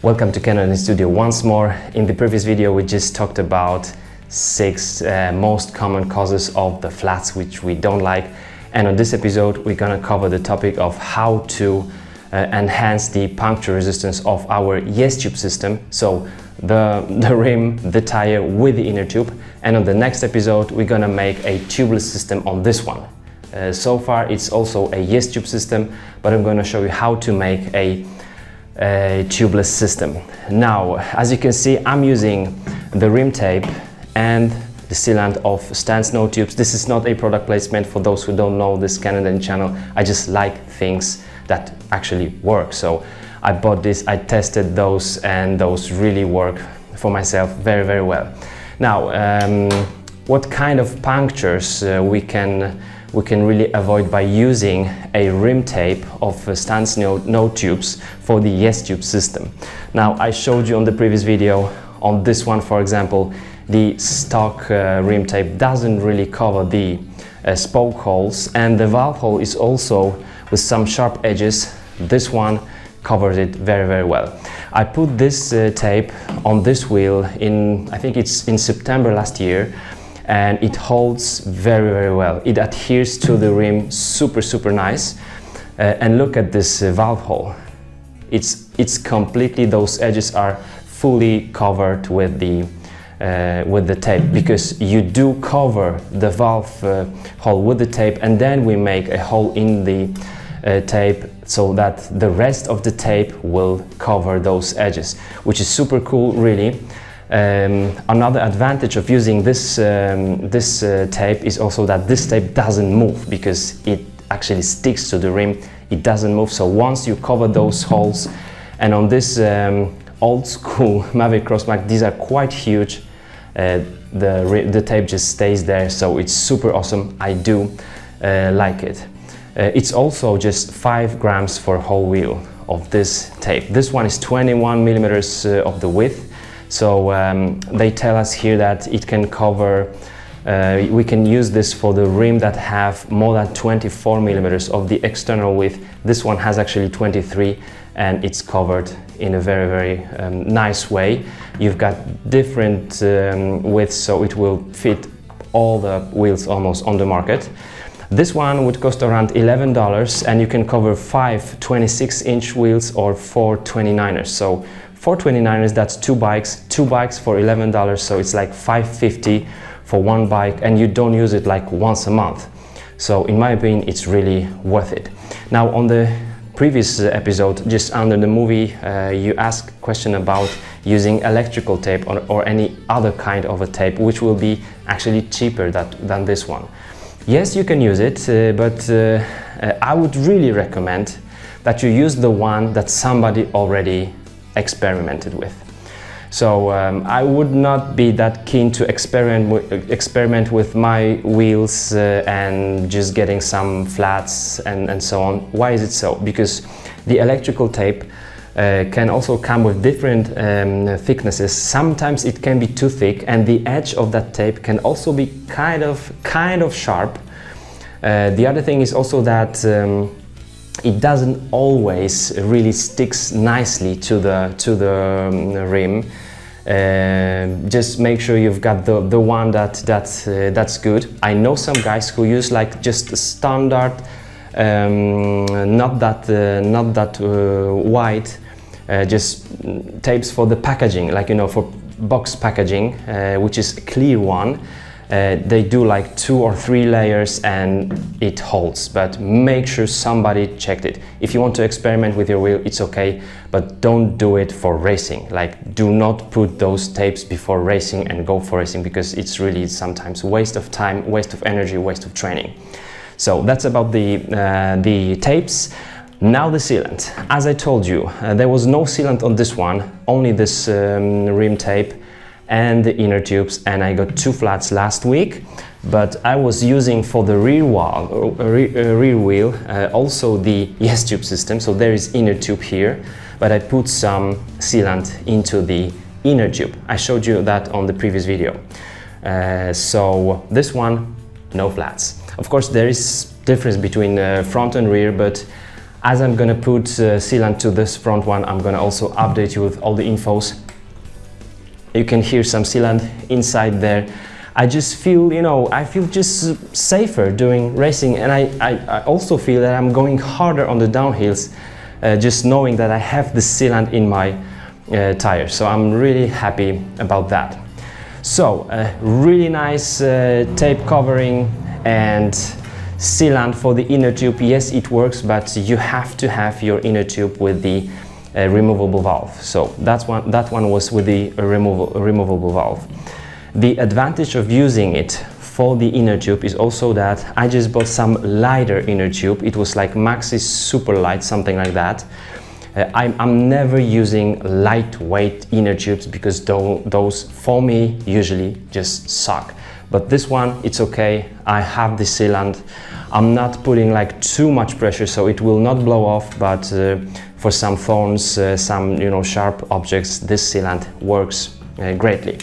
Welcome to Canon Studio once more. In the previous video we just talked about 6 most common causes of the flats which we don't like, and on this episode we're gonna cover the topic of how to enhance the puncture resistance of our YesTube system, so the rim, the tire with the inner tube. And on the next episode we're gonna make a tubeless system on this one. So far it's also a YesTube system, but I'm gonna show you how to make a tubeless system. Now, as you can see, I'm using the rim tape and the sealant of Stan's NoTubes. This is not a product placement for those who don't know this Canadian channel. I just like things that actually work. So I bought this, I tested those, and those really work for myself very, very well. Now, what kind of punctures we can really avoid by using a rim tape of Stan's NoTubes for the YesTube system. Now, I showed you on the previous video, on this one for example, the stock rim tape doesn't really cover the spoke holes, and the valve hole is also with some sharp edges. This one covers it very, very well. I put this tape on this wheel in, I think it's in September last year, and it holds very, very well. It adheres to the rim super nice. And look at this valve hole. It's completely, those edges are fully covered with the tape, because you do cover the valve hole with the tape, and then we make a hole in the tape so that the rest of the tape will cover those edges, which is super cool, really. Another advantage of using this tape is also that this tape doesn't move, because it actually sticks to the rim. It doesn't move. So once you cover those holes, and on this old school Mavic Crossmark, these are quite huge, the tape just stays there, so it's super awesome. I do like it. It's also just 5 grams for a whole wheel of this tape. This one is 21 millimeters of the width. So they tell us here that it can cover, we can use this for the rim that have more than 24 millimeters of the external width. This one has actually 23, and it's covered in a very, very nice way. You've got different widths, so it will fit all the wheels almost on the market. This one would cost around $11, and you can cover 5 26-inch wheels or 4 29ers. So 4 29ers, that's 2 bikes for $11, so it's like $5.50 for one bike, and you don't use it like once a month. So in my opinion, it's really worth it. Now, on the previous episode, just under the movie, you asked a question about using electrical tape or any other kind of a tape, which will be actually cheaper than this one. Yes, you can use it, but I would really recommend that you use the one that somebody already experimented with. So I would not be that keen to experiment with my wheels and just getting some flats and so on. Why is it so? Because the electrical tape can also come with different thicknesses. Sometimes it can be too thick, and the edge of that tape can also be kind of sharp. The other thing is also that it doesn't always really sticks nicely to the rim. Just make sure you've got the one that's good. I know some guys who use like just a standard, not that wide, just tapes for the packaging, like, you know, for box packaging, which is a clear one. They do like 2 or 3 layers and it holds, but make sure somebody checked it. If you want to experiment with your wheel, it's okay, but don't do it for racing. Like, do not put those tapes before racing and go for racing, because it's really sometimes waste of time, waste of energy, waste of training. So that's about the tapes. Now the sealant. As I told you, there was no sealant on this one, only this rim tape and the inner tubes, and I got 2 flats last week, but I was using for the rear wheel also the YesTube system, so there is inner tube here, but I put some sealant into the inner tube. I showed you that on the previous video. So this one, no flats. Of course there is difference between front and rear, but As I'm gonna put sealant to this front one, I'm gonna also update you with all the infos. You can hear some sealant inside there. I just feel, you know, I feel just safer doing racing, and I also feel that I'm going harder on the downhills just knowing that I have the sealant in my tire. So I'm really happy about that. So really nice tape covering and sealant for the inner tube. Yes, it works, but you have to have your inner tube with the removable valve. So that one was with the removable valve. The advantage of using it for the inner tube is also that I just bought some lighter inner tube. It was like Maxxis Super Light, something like that. I'm never using lightweight inner tubes because those for me usually just suck. But this one, it's okay. I have the sealant. I'm not putting like too much pressure, so it will not blow off, but for some thorns, some, you know, sharp objects, this sealant works greatly.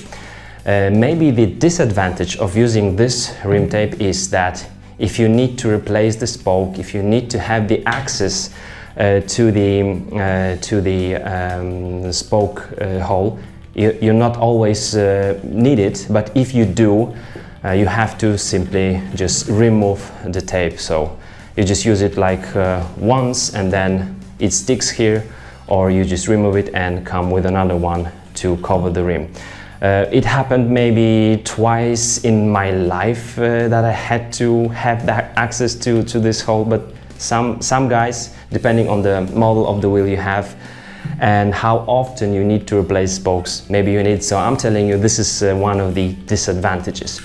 Maybe the disadvantage of using this rim tape is that if you need to replace the spoke, if you need to have the access to the spoke hole, you not always need it, but if you do, you have to simply just remove the tape. So you just use it like once and then it sticks here, or you just remove it and come with another one to cover the rim. It happened maybe twice in my life that I had to have that access to this hole, but some guys, depending on the model of the wheel you have and how often you need to replace spokes, maybe you need. So I'm telling you, this is one of the disadvantages.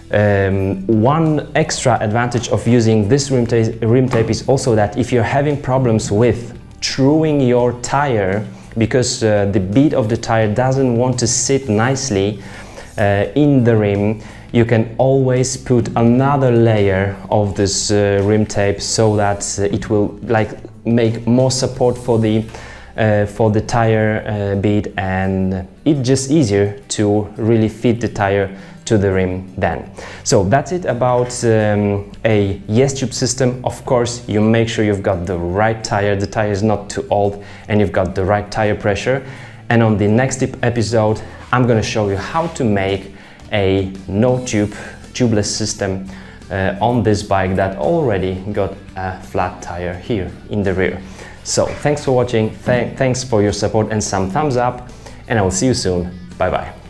One extra advantage of using this rim tape is also that if you're having problems with truing your tire, because the bead of the tire doesn't want to sit nicely in the rim, you can always put another layer of this rim tape so that it will like make more support for the tire bead, and it's just easier to really fit the tire to the rim then. So that's it about a yes tube system. Of course, you make sure you've got the right tire, the tire is not too old, and you've got the right tire pressure. And on the next episode, I'm going to show you how to make a no tube, tubeless system on this bike that already got a flat tire here in the rear. So thanks for watching, thanks for your support and some thumbs up, and I will see you soon. Bye bye.